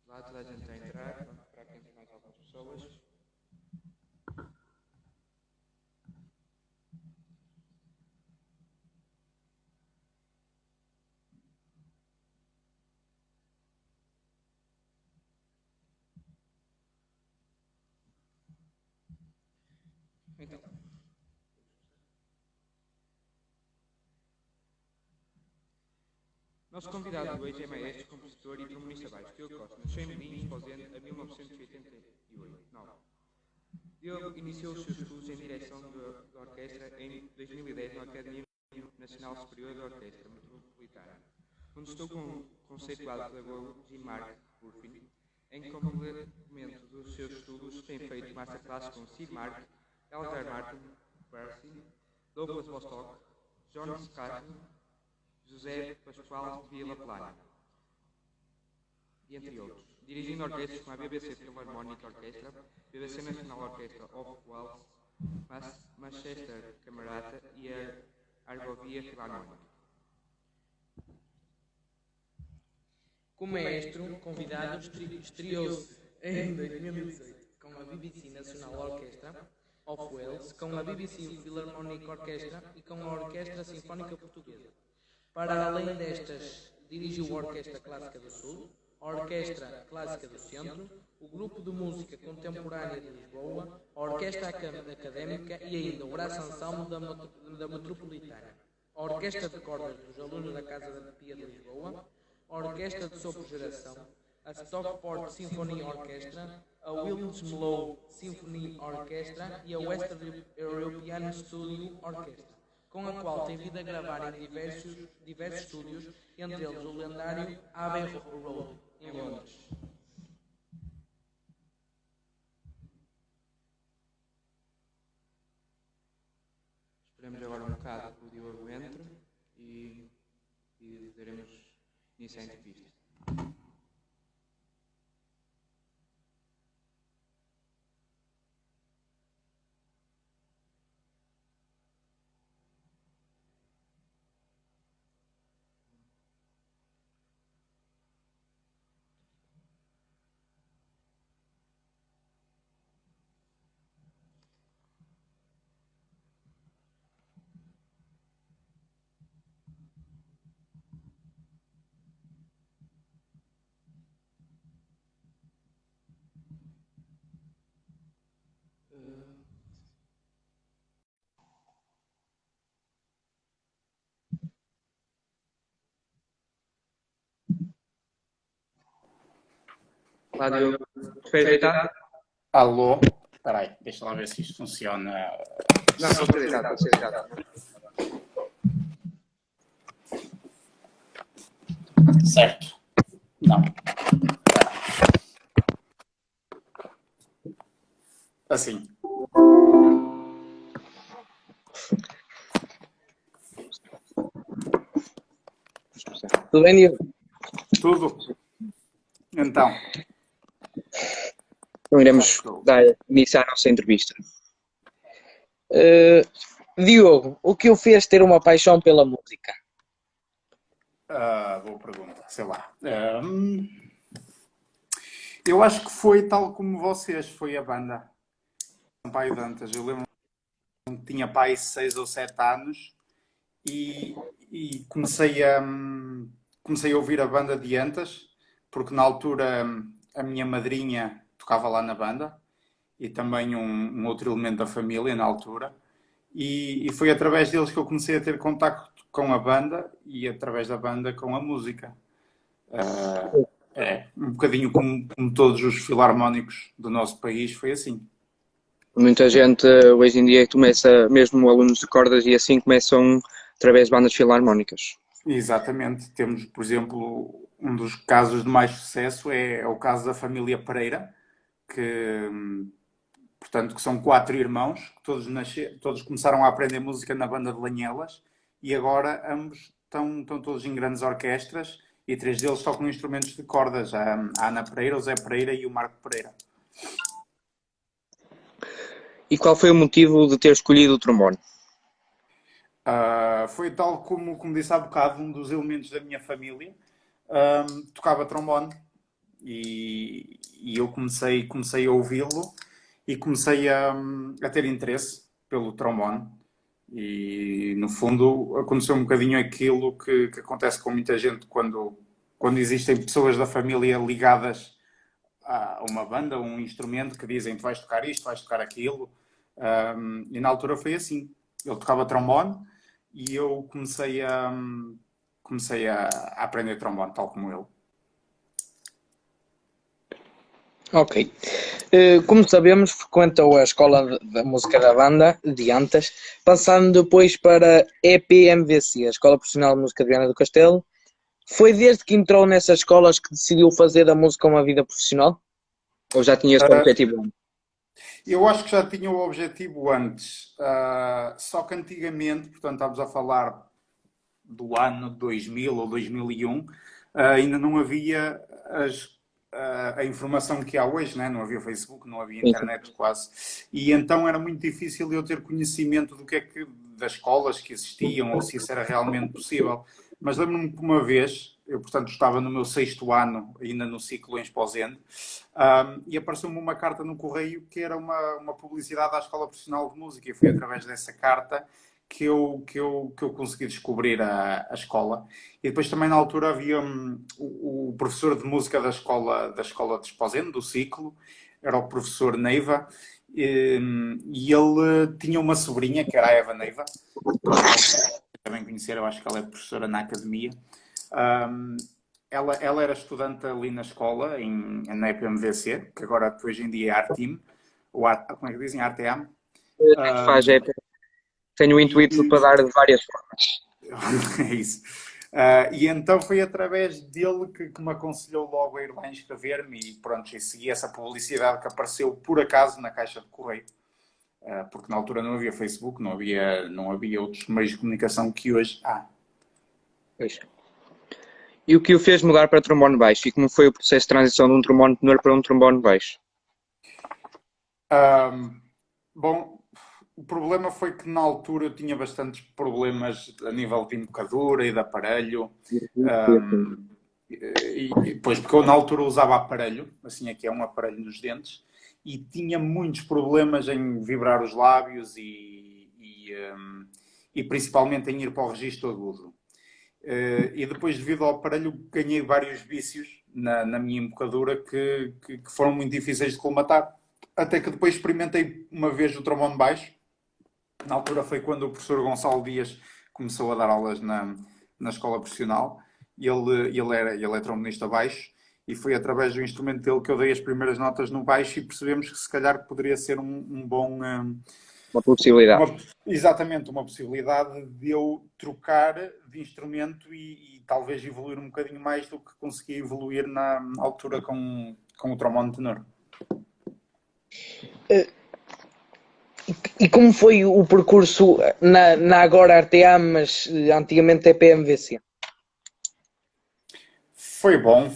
Lá toda a gente está a entrar, vamos esperar que entre mais algumas pessoas. Então, nosso convidado de hoje é maestro, compositor e trombonista baixo Diogo Costa. Nasceu em Belim, Esposende, em 1989. Diogo iniciou os seus estudos em direção de orquestra em 2010 na Academia Nacional Superior de Orquestra Metropolitana, onde estou com o conceituado pedagogo Jean-Marc Burfin. Em complemento dos seus estudos, tem feito masterclass com Sid Mark, Elgar Martin Percy, Douglas Bostock, John Scott, José Pascoal Vila Plana, e entre outros, dirigindo orquestras como a BBC Philharmonic Orchestra, BBC National Orchestra of Wales, Manchester Camerata e a Argovia Philharmonic. Como maestro convidado, estreou-se em 2018 com a BBC National Orchestra of Wales, com a BBC Philharmonic Orchestra e com a Orquestra Sinfónica Portuguesa. Para além destas, dirigiu a Orquestra Clássica do Sul, a Orquestra Clássica do Centro, o Grupo de Música Contemporânea de Lisboa, a Orquestra Académica e ainda o Braço Ensemble da Metropolitana, a Orquestra de Cordas dos Alunos da Casa da Pia de Lisboa, a Orquestra de Sopro Geração, a Stockport Symphony Orchestra, a Wilmslow Symphony Orchestra e a Western European Studio Orchestra, com a qual tem vindo a gravar em diversos estúdios, entre eles o lendário Abbey Road, em Londres. Esperamos agora um bocado que o Diogo entre e daremos início à entrevista. Olá, Diogo. Prefere deitar? Alô? Espera aí, deixa lá ver se isto funciona. Não, pode ser deitado, pode ser deitado. Certo. Não. Assim. Tudo bem, Diogo? Tudo? Então. Então iremos dar início à nossa entrevista. Diogo, o que o fez ter uma paixão pela música? Boa pergunta, sei lá. Eu acho que foi tal como vocês, foi a banda. Sampaio Dantas. Eu lembro que tinha pai 6 ou 7 anos e comecei a ouvir a banda de Antas, porque na altura a minha madrinha tocava lá na banda e também um outro elemento da família na altura. E foi através deles que eu comecei a ter contacto com a banda e através da banda com a música. Um bocadinho como todos os filarmónicos do nosso país, foi assim. Muita gente hoje em dia começa, mesmo alunos de cordas e assim, começam através de bandas filarmónicas. Exatamente. Temos, por exemplo, um dos casos de mais sucesso é o caso da família Pereira, portanto, que são 4 irmãos, que todos começaram a aprender música na banda de Lanhelas e agora ambos estão todos em grandes orquestras e 3 deles tocam instrumentos de cordas, a Ana Pereira, o Zé Pereira e o Marco Pereira. E qual foi o motivo de ter escolhido o trombone? Foi tal como disse há bocado, um dos elementos da minha família tocava trombone e eu comecei a ouvi-lo e comecei a ter interesse pelo trombone. E no fundo aconteceu um bocadinho aquilo que acontece com muita gente quando existem pessoas da família ligadas a uma banda, a um instrumento que dizem tu vais tocar isto, vais tocar aquilo. E na altura foi assim. Ele tocava trombone e eu comecei a aprender trombone, tal como ele. Ok. Como sabemos, frequentou a Escola da Música da Banda de Antas, passando depois para EPMVC, a Escola Profissional de Música de Viana do Castelo. Foi desde que entrou nessas escolas que decidiu fazer da música uma vida profissional? Ou já tinha este objetivo? Eu acho que já tinha o objetivo antes, só que antigamente, portanto estamos a falar do ano 2000 ou 2001, ainda não havia a informação que há hoje, né? Não havia Facebook, não havia internet quase, e então era muito difícil eu ter conhecimento do que é que das escolas que existiam ou se isso era realmente possível. Mas lembro-me que uma vez, eu portanto estava no meu 6º ano, ainda no ciclo em Esposende, e apareceu-me uma carta no correio que era uma publicidade à Escola Profissional de Música e foi através dessa carta que eu consegui descobrir a escola. E depois também na altura havia o professor de música da escola de Esposende, do ciclo, era o professor Neiva, e ele tinha uma sobrinha, que era a Eva Neiva, também conhecer, eu acho que ela é professora na academia. Ela era estudante ali na escola, na EPMVC, que agora hoje em dia é Artim, ou como é que dizem? Arteam. Faz, tenho o intuito para dar de várias formas. É isso. E então foi através dele que me aconselhou logo a ir lá inscrever-me e pronto, e segui essa publicidade que apareceu por acaso na caixa de correio. Porque na altura não havia Facebook, não havia outros meios de comunicação que hoje há. Pois. E o que o fez mudar para trombone baixo? E como foi o processo de transição de um trombone tenor para um trombone baixo? Bom, o problema foi que na altura eu tinha bastantes problemas a nível de embocadura e de aparelho. E depois, porque eu na altura usava aparelho, assim aqui é um aparelho nos dentes, e tinha muitos problemas em vibrar os lábios e principalmente em ir para o registro agudo. E depois, devido ao aparelho, ganhei vários vícios na minha embocadura que foram muito difíceis de colmatar. Até que depois experimentei uma vez o trombone baixo. Na altura foi quando o professor Gonçalo Dias começou a dar aulas na escola profissional. Ele é trombonista baixo e foi através do instrumento dele que eu dei as primeiras notas no baixo e percebemos que se calhar poderia ser um bom... Uma possibilidade. Exatamente, uma possibilidade de eu trocar de instrumento e talvez evoluir um bocadinho mais do que consegui evoluir na altura com o trombone tenor. E como foi o percurso na agora RTA, mas antigamente EPMVC? Foi bom,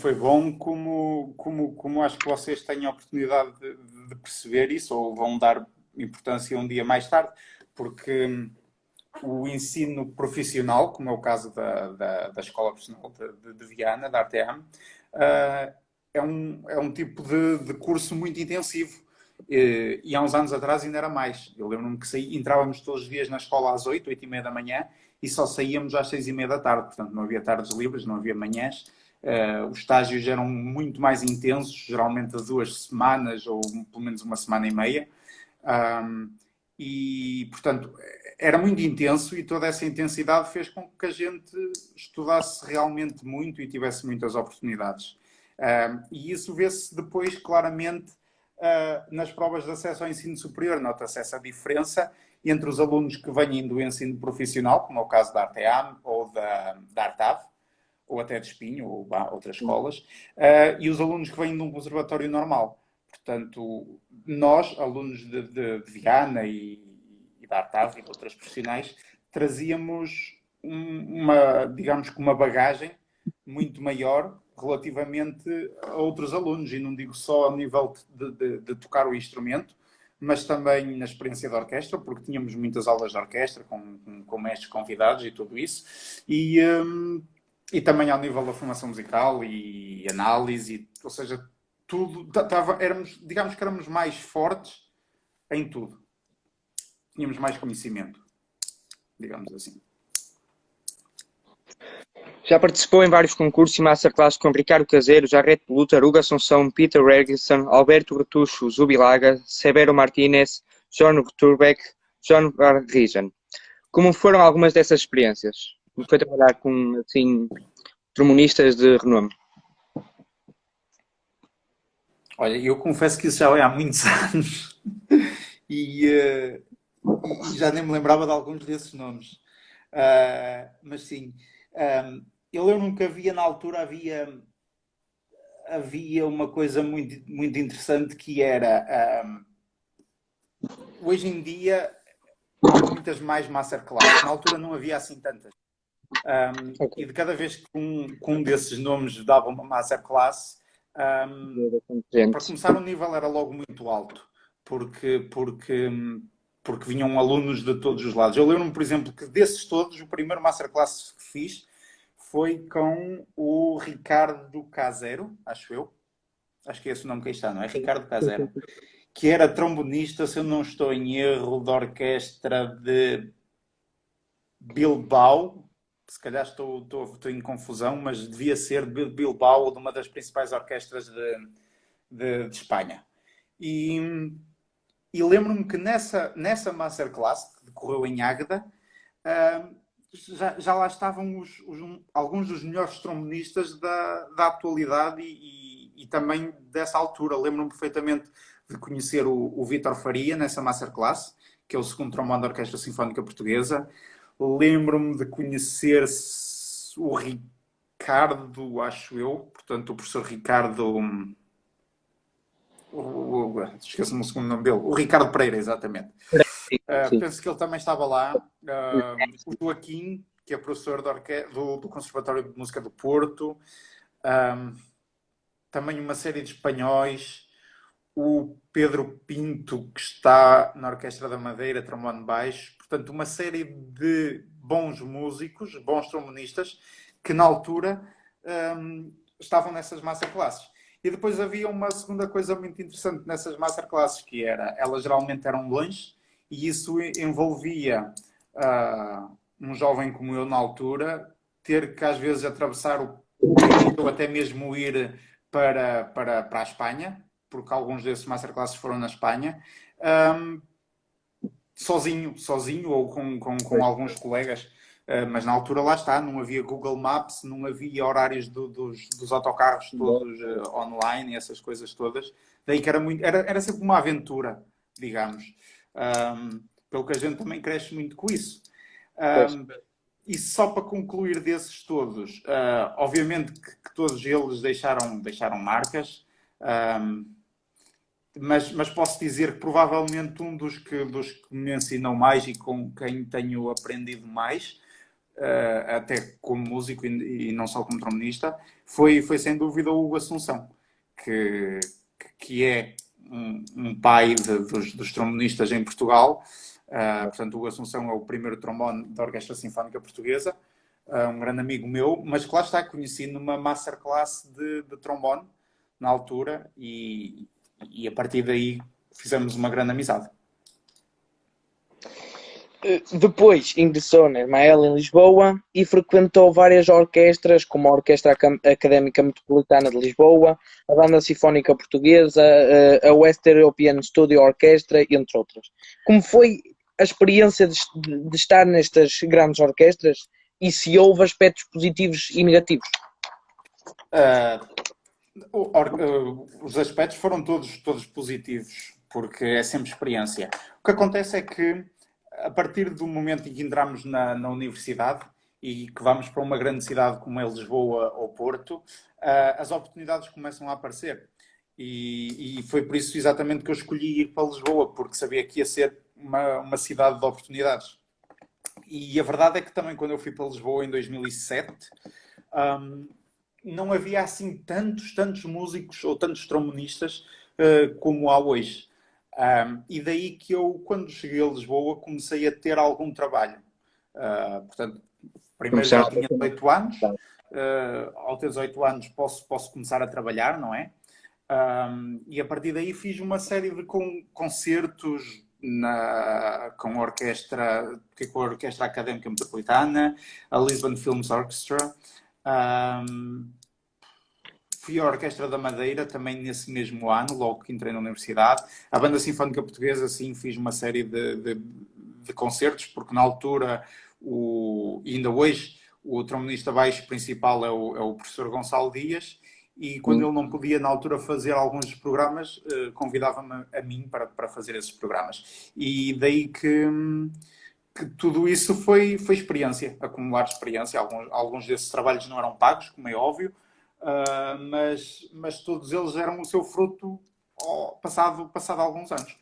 como acho que vocês têm a oportunidade de perceber isso, ou vão dar importância um dia mais tarde, porque o ensino profissional, como é o caso da Escola Profissional de Viana, da ARTEAM, é um tipo de curso muito intensivo. E há uns anos atrás ainda era mais. Eu lembro-me que entrávamos todos os dias na escola às 8h30 da manhã e só saíamos às 6h30 da tarde. Portanto, não havia tardes livres, não havia manhãs. Os estágios eram muito mais intensos, geralmente a 2 semanas ou pelo menos 1,5 semanas. E, portanto, era muito intenso e toda essa intensidade fez com que a gente estudasse realmente muito e tivesse muitas oportunidades. E isso vê-se depois claramente nas provas de acesso ao ensino superior. Nota-se essa diferença entre os alunos que vêm do ensino profissional, como é o caso da ARTEAM ou da ARTAV, ou até de Espinho, ou outras escolas, e os alunos que vêm de um conservatório normal. Portanto, nós, alunos de Viana e da ARTAV e de outras profissionais, trazíamos digamos que uma bagagem muito maior relativamente a outros alunos, e não digo só a nível de tocar o instrumento, mas também na experiência da orquestra, porque tínhamos muitas aulas de orquestra com mestres convidados e tudo isso. E também ao nível da formação musical e análise, ou seja, tudo, digamos que éramos mais fortes em tudo. Tínhamos mais conhecimento, digamos assim. Já participou em vários concursos e masterclasses com Ricardo Caseiro, Jarrett Luter, Hugo Assunção, Peter Regison, Alberto Bertuccio, Zubilaga, Severo Martínez, John Turbeck, John Barrigen. Como foram algumas dessas experiências? Como foi trabalhar com, assim, trombonistas de renome? Olha, eu confesso que isso já é há muitos anos e já nem me lembrava de alguns desses nomes. Mas sim, eu nunca via na altura, havia uma coisa muito, muito interessante que era, hoje em dia, há muitas mais masterclasses. Na altura não havia assim tantas. E de cada vez que um desses nomes dava uma masterclass, para começar o nível era logo muito alto, porque vinham alunos de todos os lados. Eu lembro-me, por exemplo, que desses todos, o primeiro masterclass que fiz foi com o Ricardo Casero, acho eu. Acho que é esse o nome que aí está, não é? Ricardo Casero. Que era trombonista, se eu não estou em erro, da orquestra de Bilbao. Se calhar estou em confusão, mas devia ser Bilbao, de uma das principais orquestras de Espanha. E lembro-me que nessa masterclass, que decorreu em Águeda, já lá estavam alguns dos melhores trombonistas da atualidade e também dessa altura. Lembro-me perfeitamente de conhecer o Vítor Faria nessa masterclass, que é o segundo trombone da Orquestra Sinfónica Portuguesa. Lembro-me de conhecer o Ricardo, acho eu, portanto, o professor Ricardo. Esqueço-me o segundo nome dele. O Ricardo Pereira, exatamente. Penso que ele também estava lá. O Joaquim, que é professor do Conservatório de Música do Porto. Também uma série de espanhóis. O Pedro Pinto, que está na Orquestra da Madeira, trombone baixo. Portanto, uma série de bons músicos, bons trombonistas, que na altura estavam nessas masterclasses. E depois havia uma segunda coisa muito interessante nessas masterclasses, que era, elas geralmente eram longe, e isso envolvia um jovem como eu na altura, ter que às vezes atravessar o país, ou até mesmo ir para a Espanha, porque alguns desses masterclasses foram na Espanha, sozinho ou com alguns colegas. Mas na altura lá está, não havia Google Maps, não havia horários dos autocarros todos online, essas coisas todas. Daí que era sempre uma aventura, digamos. Pelo que a gente também cresce muito com isso. E só para concluir desses todos, obviamente que todos eles deixaram marcas, mas posso dizer que provavelmente um dos que me ensinou mais e com quem tenho aprendido mais, até como músico e não só como trombonista, foi sem dúvida o Hugo Assunção, que é um pai dos trombonistas em Portugal. Portanto, o Hugo Assunção é o primeiro trombone da Orquestra Sinfónica Portuguesa, um grande amigo meu, mas que lá está, conheci numa masterclass de trombone na altura e a partir daí fizemos uma grande amizade. Depois ingressou na EMAEL em Lisboa e frequentou várias orquestras, como a Orquestra Académica Metropolitana de Lisboa, a Banda Sinfónica Portuguesa, a West European Studio Orchestra, entre outras. Como foi a experiência de estar nestas grandes orquestras e se houve aspectos positivos e negativos? Os aspectos foram todos positivos, porque é sempre experiência. O que acontece é que, a partir do momento em que entramos na universidade e que vamos para uma grande cidade como é Lisboa ou Porto, as oportunidades começam a aparecer. E foi por isso exatamente que eu escolhi ir para Lisboa, porque sabia que ia ser uma cidade de oportunidades. E a verdade é que também quando eu fui para Lisboa em 2007, não havia assim tantos músicos ou tantos trombonistas como há hoje. E daí que eu, quando cheguei a Lisboa, comecei a ter algum trabalho. Portanto, primeiro já tinha 18 anos. Ao ter 18 anos posso começar a trabalhar, não é? E a partir daí fiz uma série de concertos com a Orquestra Académica Metropolitana, a Lisbon Films Orchestra. Fui à Orquestra da Madeira também nesse mesmo ano, logo que entrei na universidade. A Banda Sinfónica Portuguesa, sim, fiz uma série de concertos, porque na altura, e ainda hoje, o trombonista baixo principal é o professor Gonçalo Dias, e quando ele não podia, na altura, fazer alguns dos programas, convidava-me a mim para fazer esses programas. E daí que tudo isso foi experiência, acumular experiência. Alguns desses trabalhos não eram pagos, como é óbvio, mas todos eles deram o seu fruto passado alguns anos.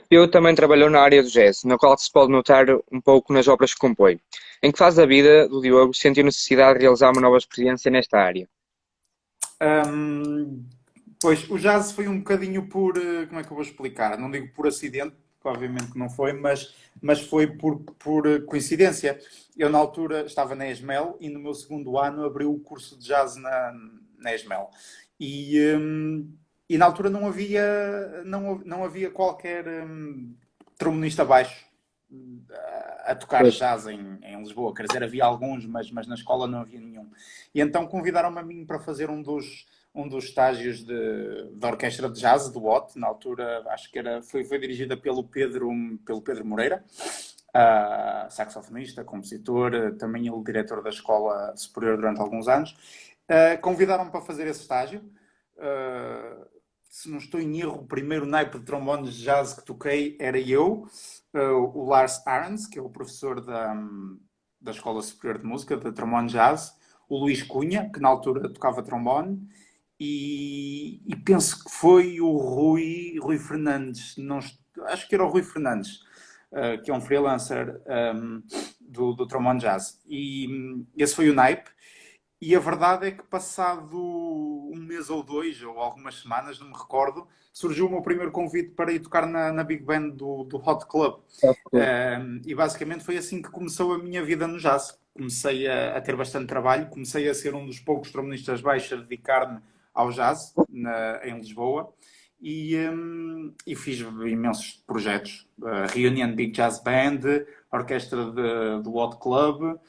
Eu também trabalhou na área do jazz, na qual se pode notar um pouco nas obras que compõe. Em que fase da vida do Diogo sentiu necessidade de realizar uma nova experiência nesta área? Pois, o jazz foi um bocadinho por... Como é que eu vou explicar? Não digo por acidente, que obviamente não foi, mas foi por coincidência. Eu, na altura, estava na ESMEL e no meu segundo ano abriu o curso de jazz na ESMEL. E na altura não havia qualquer trombonista baixo a tocar jazz em Lisboa. Quer dizer, havia alguns, mas na escola não havia nenhum. E então convidaram-me a mim para fazer um dos estágios da orquestra de jazz, do OT. Na altura, acho que foi dirigida pelo Pedro Moreira, saxofonista, compositor, também ele diretor da Escola Superior durante alguns anos. Convidaram-me para fazer esse estágio. Se não estou em erro, o primeiro naipe de trombones de jazz que toquei era eu, o Lars Arns, que é o professor da Escola Superior de Música, de trombone jazz, o Luís Cunha, que na altura tocava trombone, e penso que foi o Rui Fernandes, acho que era o Rui Fernandes, que é um freelancer do trombone jazz. E esse foi o naipe. E a verdade é que passado um mês ou dois, ou algumas semanas, não me recordo, surgiu o meu primeiro convite para ir tocar na Big Band do Hot Club. E basicamente foi assim que começou a minha vida no jazz. Comecei a ter bastante trabalho, comecei a ser um dos poucos trombonistas baixos a dedicar-me ao jazz em Lisboa. E fiz imensos projetos. Reunion Big Jazz Band, a orquestra do Hot Club.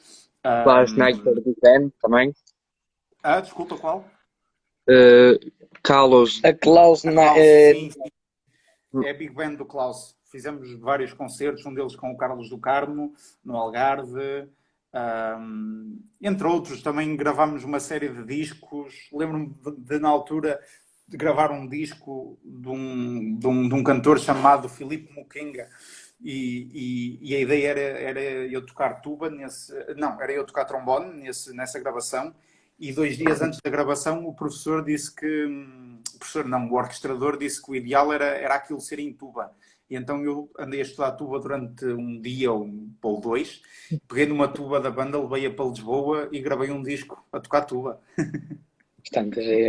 Last Night for the Big Band também. Desculpa, qual? Carlos. A Klaus, Sim. É a Big Band do Klaus. Fizemos vários concertos, um deles com o Carlos do Carmo, no Algarve. Entre outros, também gravámos uma série de discos. Lembro-me na altura, de gravar um disco de um cantor chamado Filipe Mukenga. E a ideia era eu tocar tuba era eu tocar trombone nessa gravação. E 2 dias antes da gravação o professor disse que... o orquestrador disse que o ideal era aquilo ser em tuba. E então eu andei a estudar tuba durante um dia ou 2. Peguei numa tuba da banda, levei-a para Lisboa e gravei um disco a tocar tuba.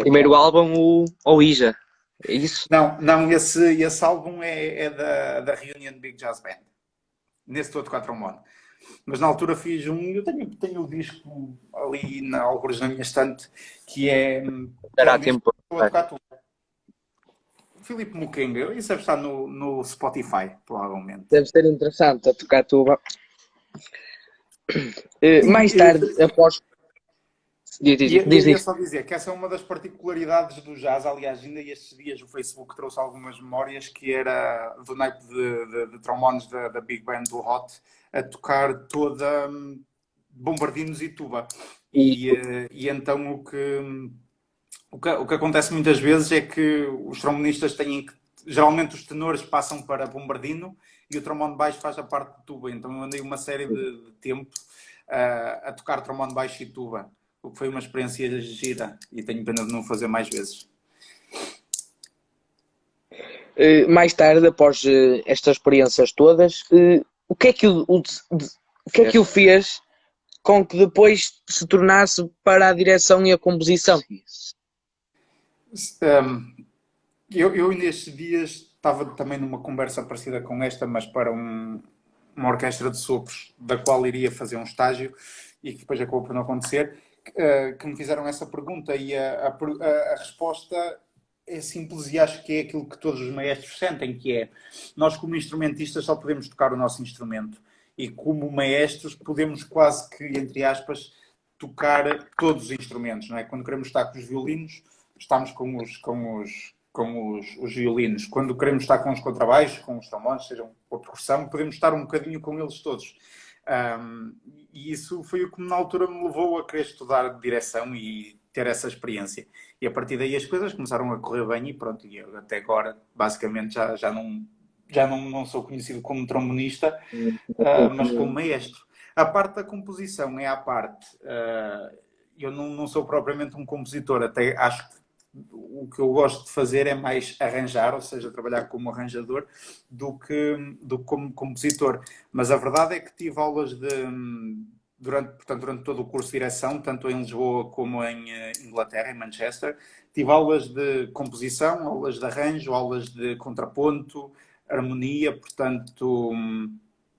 Primeiro álbum, o Ija. É isso? Não, esse álbum é da Reunion Big Jazz Band. Nesse estou a tocar trombone. Mas na altura fiz eu tenho o disco ali alguns na minha estante, que é... Dará tempo. Estou a tocar tudo. Filipe Mukenga, isso deve estar no Spotify, provavelmente. Deve ser interessante a tocar tuba. Mais tarde, após... Ia só dizer que essa é uma das particularidades do jazz. Aliás, ainda estes dias o Facebook trouxe algumas memórias, que era do naipe de trombones da Big Band do Hot, a tocar toda bombardinos e tuba. E então o que acontece muitas vezes é que os trombonistas têm que... Geralmente os tenores passam para bombardino e o trombone baixo faz a parte de tuba. Então eu andei uma série de tempo a tocar trombone baixo e tuba. O que foi uma experiência gira e tenho pena de não fazer mais vezes. Mais tarde, após estas experiências todas, o que é que o fez com que depois se tornasse para a direção e a composição? Eu nestes dias estava também numa conversa parecida com esta, mas para uma orquestra de sopros, da qual iria fazer um estágio e que depois acabou por não acontecer, que me fizeram essa pergunta e a resposta é simples e acho que é aquilo que todos os maestros sentem, que é nós como instrumentistas só podemos tocar o nosso instrumento e como maestros podemos quase que, entre aspas, tocar todos os instrumentos, não é? Quando queremos estar com os violinos, estamos com os violinos. Quando queremos estar com os contrabaixos, com os trombones, sejam com a percussão, podemos estar um bocadinho com eles todos. E isso foi o que na altura me levou a querer estudar direção e ter essa experiência. E a partir daí as coisas começaram a correr bem e pronto, e eu até agora basicamente já não sou conhecido como trombonista, mas como maestro. A parte da composição é à parte. Eu não sou propriamente um compositor, até acho que o que eu gosto de fazer é mais arranjar, ou seja, trabalhar como arranjador, do que como compositor. Mas a verdade é que tive aulas durante todo o curso de direção, tanto em Lisboa como em Inglaterra, em Manchester. Tive aulas de composição, aulas de arranjo, aulas de contraponto, harmonia, portanto,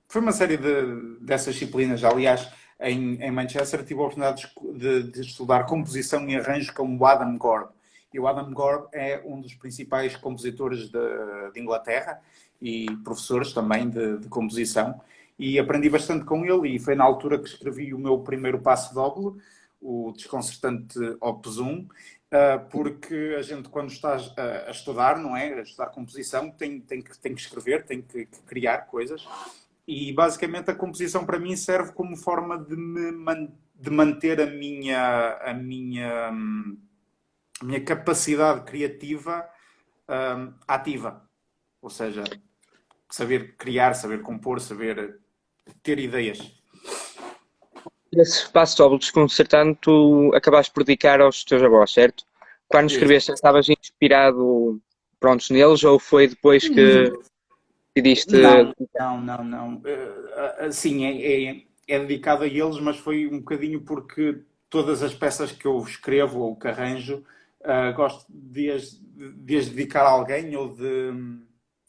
foi uma série dessas disciplinas. Aliás, em Manchester tive a oportunidade de estudar composição e arranjo com o Adam Gorb. E o Adam Gorb é um dos principais compositores de Inglaterra e professores também de composição. E aprendi bastante com ele e foi na altura que escrevi o meu primeiro passo-doble, o desconcertante Opus 1, porque a gente, quando está a estudar, não é? A estudar composição, tem que escrever, tem que criar coisas. E basicamente a composição para mim serve como forma de manter a minha capacidade criativa ativa. Ou seja, saber criar, saber compor, saber ter ideias. Esse passo-doble desconcertante, tu acabaste por dedicar aos teus avós, certo? Quando escreveste, estavas inspirado, prontos, neles, ou foi depois que decidiste... Não. Sim, é dedicado a eles, mas foi um bocadinho porque todas as peças que eu escrevo ou que arranjo, gosto de as dedicar a alguém ou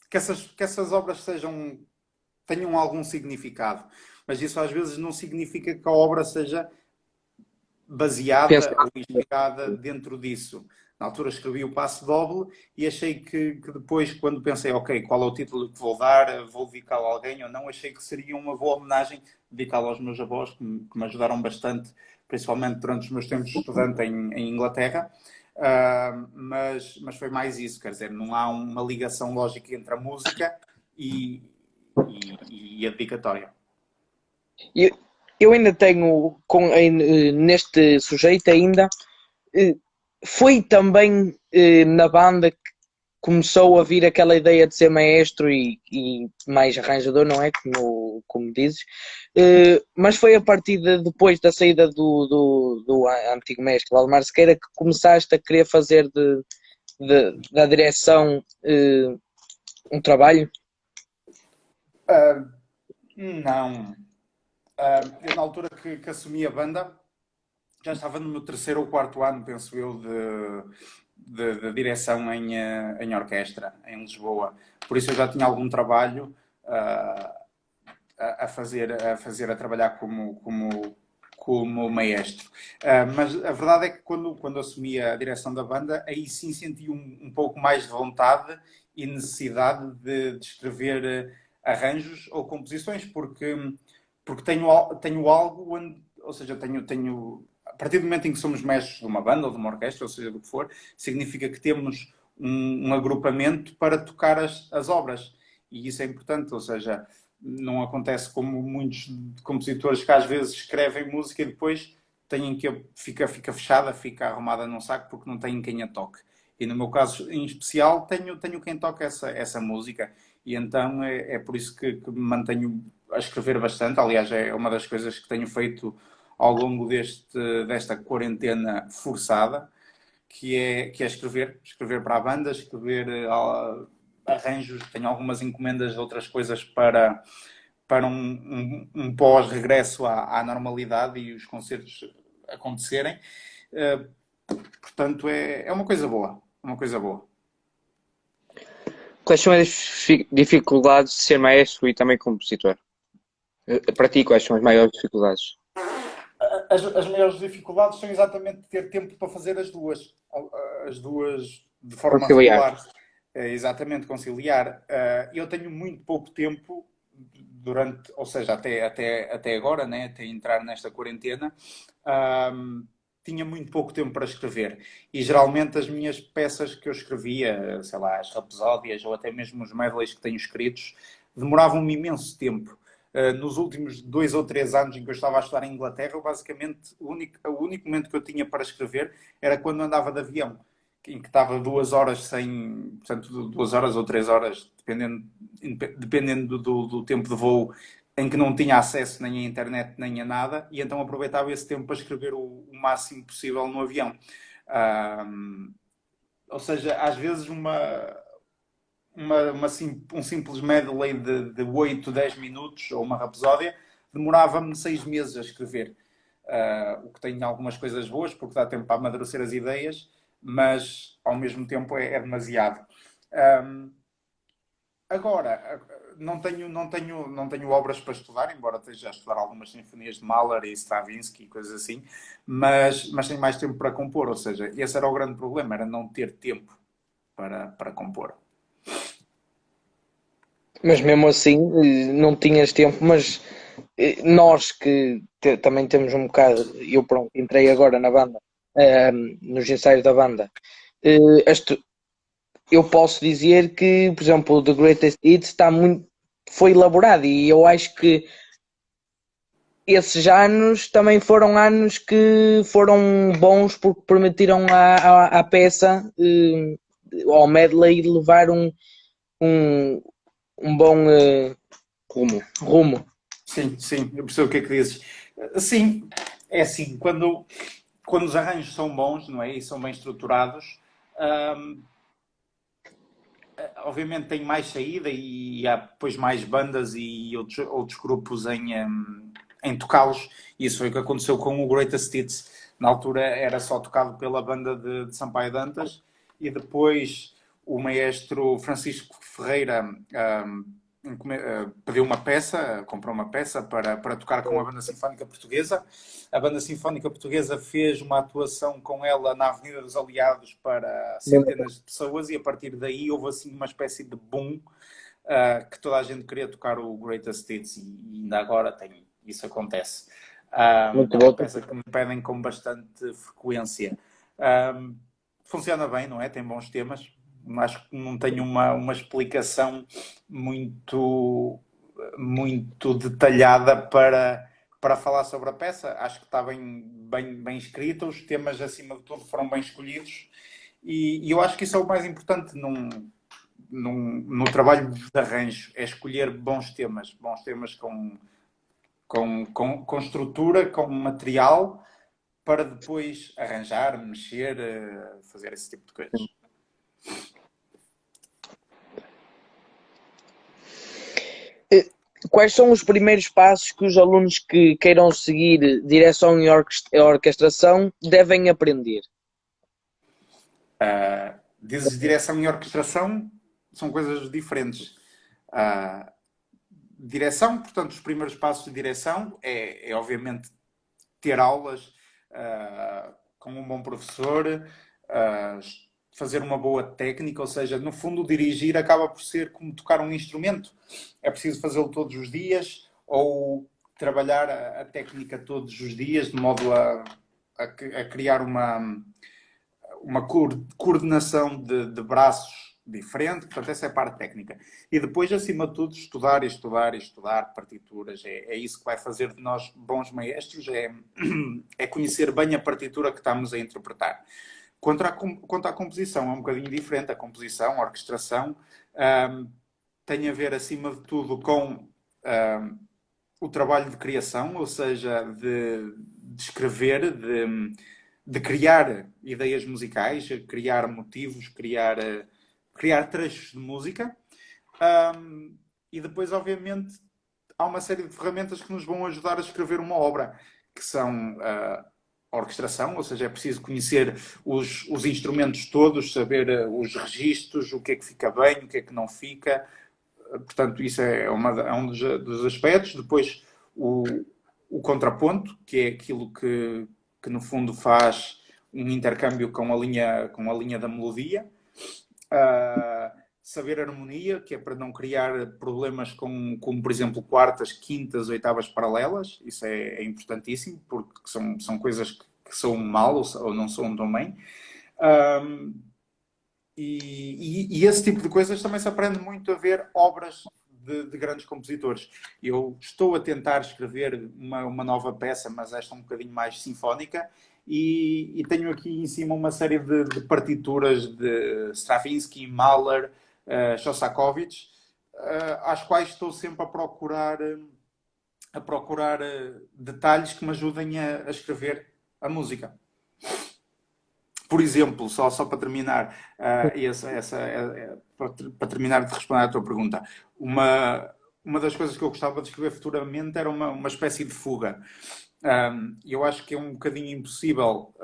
que essas obras tenham algum significado. Mas isso às vezes não significa que a obra seja baseada ou inspirada dentro disso. Na altura escrevi o passo-doble e achei que depois, quando pensei, ok, qual é o título que vou dar, vou dedicá-lo a alguém ou não, achei que seria uma boa homenagem dedicá-lo aos meus avós, que me ajudaram bastante, principalmente durante os meus tempos de estudante em Inglaterra. Mas foi mais isso, quer dizer, não há uma ligação lógica entre a música e a dedicatória. Eu ainda tenho, neste sujeito ainda, foi também na banda que começou a vir aquela ideia de ser maestro e mais arranjador, não é? Como dizes. Mas foi a partir depois da saída do antigo mestre Valdemar Sequeira que começaste a querer fazer da direção um trabalho? Não. Eu, na altura que assumi a banda, já estava no meu 3º ou 4º ano, penso eu, de direção em orquestra, em Lisboa. Por isso eu já tinha algum trabalho a trabalhar como maestro. Mas a verdade é que quando assumi a direção da banda, aí sim senti um pouco mais de vontade e necessidade de escrever arranjos ou composições, porque tenho algo onde, ou seja, a partir do momento em que somos mestres de uma banda ou de uma orquestra, ou seja, do que for, significa que temos um agrupamento para tocar as obras. E isso é importante, ou seja, não acontece como muitos compositores que às vezes escrevem música e depois fica fechada, fica arrumada num saco porque não têm quem a toque. E no meu caso em especial tenho quem toque essa música. E então é por isso que me mantenho a escrever bastante. Aliás, é uma das coisas que tenho feito ao longo desta quarentena forçada, que é escrever para a banda, escrever arranjos. Tenho algumas encomendas de outras coisas para um pós-regresso à normalidade e os concertos acontecerem. Portanto, é uma coisa boa. Uma coisa boa. Quais são as dificuldades de ser maestro e também compositor? Para ti, quais são as maiores dificuldades? As maiores dificuldades são exatamente ter tempo para fazer as duas de forma Conciliar. regular. Exatamente, conciliar. Eu tenho muito pouco tempo durante, ou seja, até agora, né, até entrar nesta quarentena, tinha muito pouco tempo para escrever. E geralmente as minhas peças que eu escrevia, sei lá, as rapsódias ou até mesmo os medleys que tenho escritos, demoravam-me imenso tempo. Nos últimos 2 ou 3 anos em que eu estava a estudar em Inglaterra, eu basicamente o único momento que eu tinha para escrever era quando andava de avião, em que estava 2 horas sem, portanto, 2 horas ou 3 horas, dependendo do tempo de voo, em que não tinha acesso nem à internet nem a nada, e então aproveitava esse tempo para escrever o máximo possível no avião. Ou seja, às vezes um simples medley de 8, 10 minutos ou uma rapsódia demorava-me 6 meses a escrever. O que tem algumas coisas boas, porque dá tempo para amadurecer as ideias, mas ao mesmo tempo é demasiado. Agora, não tenho obras para estudar, embora esteja a estudar algumas sinfonias de Mahler e Stravinsky e coisas assim, mas tenho mais tempo para compor, ou seja, esse era o grande problema, era não ter tempo para compor. Mas mesmo assim, não tinhas tempo, mas nós que também temos um bocado, eu pronto, entrei agora na banda, nos ensaios da banda, eu posso dizer que, por exemplo, o The Greatest Hits foi elaborado e eu acho que esses anos também foram anos que foram bons porque permitiram à peça, ao medley, levar um bom rumo. Sim, eu percebo o que é que dizes. Sim, é assim, quando os arranjos são bons, não é? E são bem estruturados, obviamente tem mais saída e há depois mais bandas e outros grupos em tocá-los. Isso foi o que aconteceu com o Greatest Hits. Na altura era só tocado pela banda de Sampaio Dantas e depois o maestro Francisco Ferreira pediu uma peça, comprou uma peça para tocar com a Banda Sinfónica Portuguesa. A Banda Sinfónica Portuguesa fez uma atuação com ela na Avenida dos Aliados para centenas de pessoas e a partir daí houve assim uma espécie de boom que toda a gente queria tocar o Greatest Hits e ainda agora isso acontece. É uma peça que me pedem com bastante frequência. Funciona bem, não é? Tem bons temas. Acho que não tenho uma explicação muito detalhada para falar sobre a peça. Acho que está bem escrita, os temas acima de tudo foram bem escolhidos e eu acho que isso é o mais importante no trabalho de arranjo, é escolher bons temas com estrutura, com material, para depois arranjar, mexer, fazer esse tipo de coisas. Quais são os primeiros passos que os alunos que queiram seguir direção e orquestração devem aprender? Dizes direção e orquestração, são coisas diferentes. Direção, portanto, os primeiros passos de direção é obviamente ter aulas com um bom professor, fazer uma boa técnica, ou seja, no fundo dirigir acaba por ser como tocar um instrumento. É preciso fazê-lo todos os dias ou trabalhar a técnica todos os dias de modo a criar uma coordenação de braços diferente, portanto essa é a parte técnica. E depois, acima de tudo, estudar partituras. É isso que vai fazer de nós bons maestros, é conhecer bem a partitura que estamos a interpretar. Quanto à composição, é um bocadinho diferente. A composição, a orquestração, tem a ver, acima de tudo, com o trabalho de criação, ou seja, de escrever, de criar ideias musicais, criar motivos, criar trechos de música. E depois, obviamente, há uma série de ferramentas que nos vão ajudar a escrever uma obra, que são orquestração, ou seja, é preciso conhecer os instrumentos todos, saber os registros, o que é que fica bem, o que é que não fica. Portanto, isso é um dos aspectos. Depois, o contraponto, que é aquilo que no fundo faz um intercâmbio com a linha da melodia. Saber harmonia, que é para não criar problemas como por exemplo, quartas, quintas, oitavas paralelas. Isso é importantíssimo, porque são coisas que soam mal ou não soam tão bem. E esse tipo de coisas também se aprende muito a ver obras de grandes compositores. Eu estou a tentar escrever uma nova peça, mas esta um bocadinho mais sinfónica, e tenho aqui em cima uma série de partituras de Stravinsky, Mahler, Shostakovich, às quais estou sempre a procurar detalhes que me ajudem a escrever a música. Por exemplo, só para terminar, para terminar de responder à tua pergunta, uma das coisas que eu gostava de escrever futuramente era uma espécie de fuga. Eu acho que é um bocadinho impossível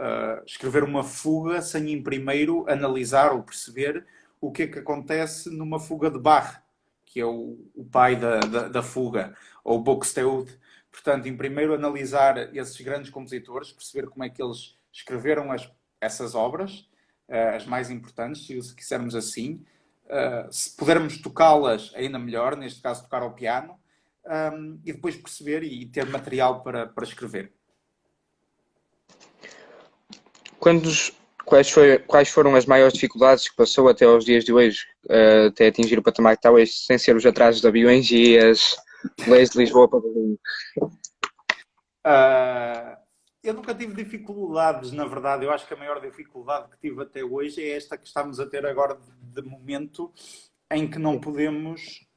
escrever uma fuga sem em primeiro analisar ou perceber o que é que acontece numa fuga de Bach, que é o pai da fuga, ou Buxtehude. Portanto, em primeiro analisar esses grandes compositores, perceber como é que eles escreveram essas obras, as mais importantes, se quisermos assim. Se pudermos tocá-las, ainda melhor, neste caso tocar ao piano, e depois perceber e ter material para escrever. Quais foram as maiores dificuldades que passou até aos dias de hoje, até atingir o patamar que está hoje, sem ser os atrasos de aviões e as leis de Lisboa para Berlim? Eu nunca tive dificuldades, na verdade. Eu acho que a maior dificuldade que tive até hoje é esta que estamos a ter agora, de momento, em que não podemos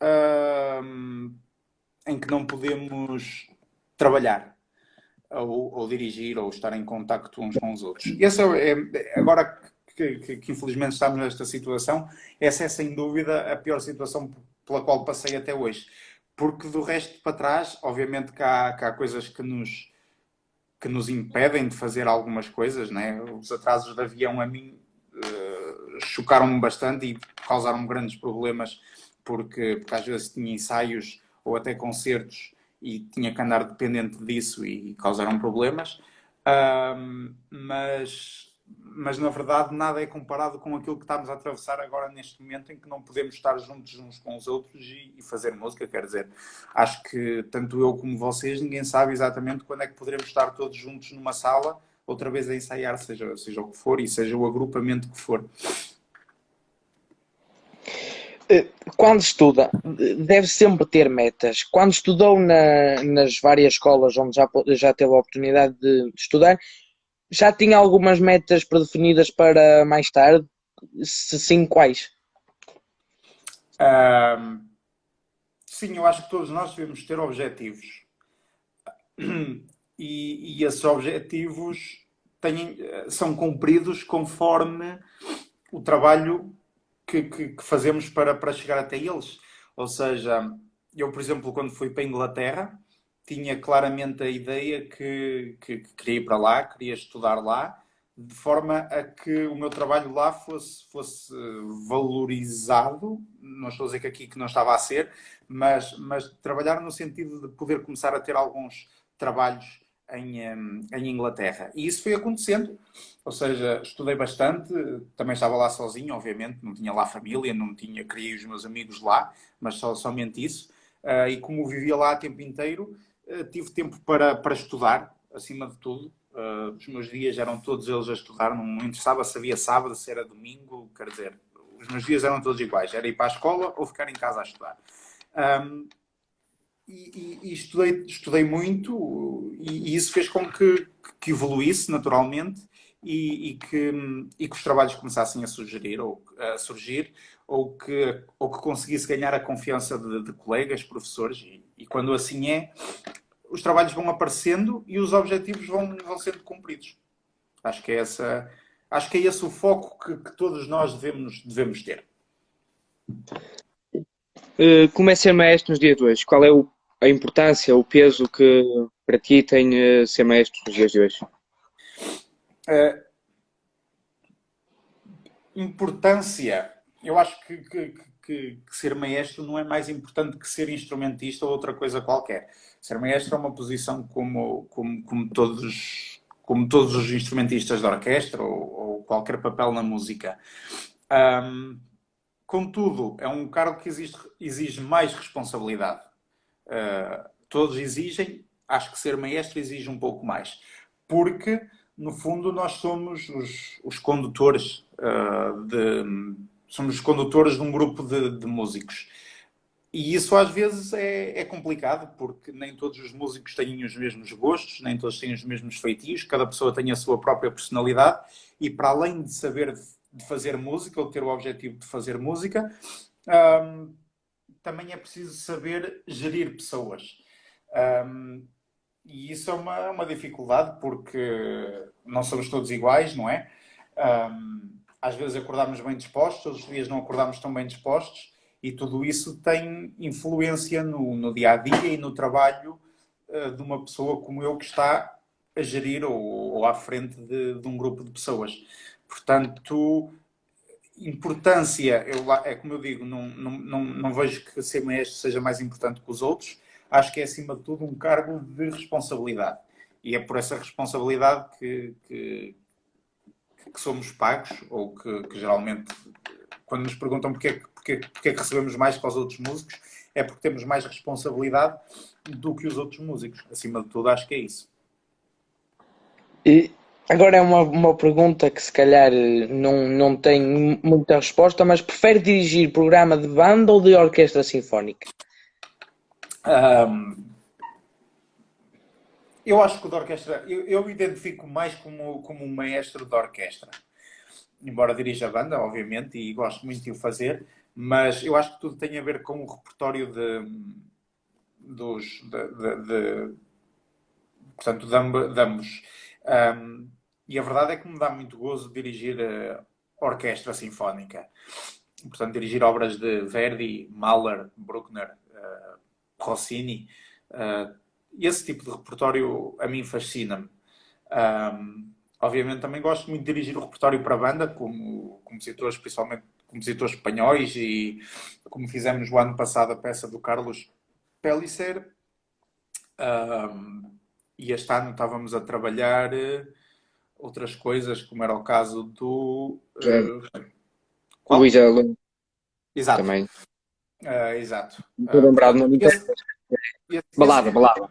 trabalhar ou dirigir ou estar em contacto uns com os outros. E essa agora que infelizmente estamos nesta situação, essa é sem dúvida a pior situação pela qual passei até hoje. Porque do resto para trás, obviamente que há coisas que nos impedem de fazer algumas coisas, né? Os atrasos de avião a mim chocaram-me bastante e causaram-me grandes problemas, porque às vezes tinha ensaios ou até concertos e tinha que andar dependente disso e causaram problemas. Mas na verdade nada é comparado com aquilo que estamos a atravessar agora neste momento, em que não podemos estar juntos uns com os outros e fazer música. Quer dizer, acho que tanto eu como vocês, ninguém sabe exatamente quando é que poderemos estar todos juntos numa sala, outra vez a ensaiar, seja o que for e seja o agrupamento que for. Quando estuda, deve sempre ter metas. Quando estudou nas várias escolas onde já teve a oportunidade de estudar, já tinha algumas metas predefinidas para mais tarde? Se sim, quais? Sim, eu acho que todos nós devemos ter objetivos. E esses objetivos são cumpridos conforme o trabalho que fazemos para chegar até eles. Ou seja, eu, por exemplo, quando fui para a Inglaterra, tinha claramente a ideia que queria ir para lá, queria estudar lá, de forma a que o meu trabalho lá fosse valorizado. Não estou a dizer que aqui que não estava a ser, mas trabalhar no sentido de poder começar a ter alguns trabalhos em Inglaterra. E isso foi acontecendo. Ou seja, estudei bastante, também estava lá sozinho, obviamente, não tinha lá família, queria os meus amigos lá, mas somente isso. E como vivia lá o tempo inteiro, tive tempo para estudar, acima de tudo. Os meus dias eram todos eles a estudar, não interessava se havia sábado, se era domingo, quer dizer, os meus dias eram todos iguais, era ir para a escola ou ficar em casa a estudar. E estudei muito, e isso fez com que evoluísse naturalmente e que os trabalhos começassem a surgir, ou que conseguisse ganhar a confiança de colegas, professores, e quando assim é, os trabalhos vão aparecendo e os objetivos vão sendo cumpridos. Acho que é esse o foco que todos nós devemos ter. Como é ser maestro nos dias de hoje? Qual é a importância, o peso que para ti tem ser maestro nos dias de hoje? Uh, importância, eu acho que ser maestro não é mais importante que ser instrumentista ou outra coisa qualquer. Ser maestro é uma posição como todos os instrumentistas de orquestra ou qualquer papel na música. Contudo, é um cargo que exige mais responsabilidade. Todos exigem, acho que ser maestro exige um pouco mais. Porque, no fundo, nós somos os condutores somos os condutores de um grupo de músicos. E isso às vezes é complicado, porque nem todos os músicos têm os mesmos gostos, nem todos têm os mesmos feitios, cada pessoa tem a sua própria personalidade, e para além de saber de fazer música, ou ter o objetivo de fazer música, também é preciso saber gerir pessoas. E isso é uma dificuldade, porque não somos todos iguais, não é? Às vezes acordamos bem dispostos, outros dias não acordamos tão bem dispostos, e tudo isso tem influência no dia-a-dia e no trabalho de uma pessoa como eu que está a gerir ou à frente de um grupo de pessoas. Portanto, importância, é como eu digo, não vejo que ser maestro seja mais importante que os outros. Acho que é, acima de tudo, um cargo de responsabilidade. E é por essa responsabilidade que somos pagos, ou que geralmente, quando nos perguntam porque é que recebemos mais que os outros músicos, é porque temos mais responsabilidade do que os outros músicos. Acima de tudo, acho que é isso. E agora é uma pergunta que se calhar não tem muita resposta, mas prefere dirigir programa de banda ou de orquestra sinfónica? Eu acho que o de orquestra, eu identifico mais como um maestro de orquestra. Embora dirija a banda, obviamente, e gosto muito de o fazer, mas eu acho que tudo tem a ver com o repertório portanto, de ambos. E a verdade é que me dá muito gozo dirigir a orquestra sinfónica. Portanto, dirigir obras de Verdi, Mahler, Bruckner, Rossini. Esse tipo de repertório a mim fascina-me. Obviamente também gosto muito de dirigir o repertório para a banda, como compositores, principalmente compositores espanhóis, e como fizemos o ano passado a peça do Carlos Pellicer. E este ano estávamos a trabalhar outras coisas, como era o caso do... Luísa Lund Exato. também. Exato. Estou lembrado, não me Balada.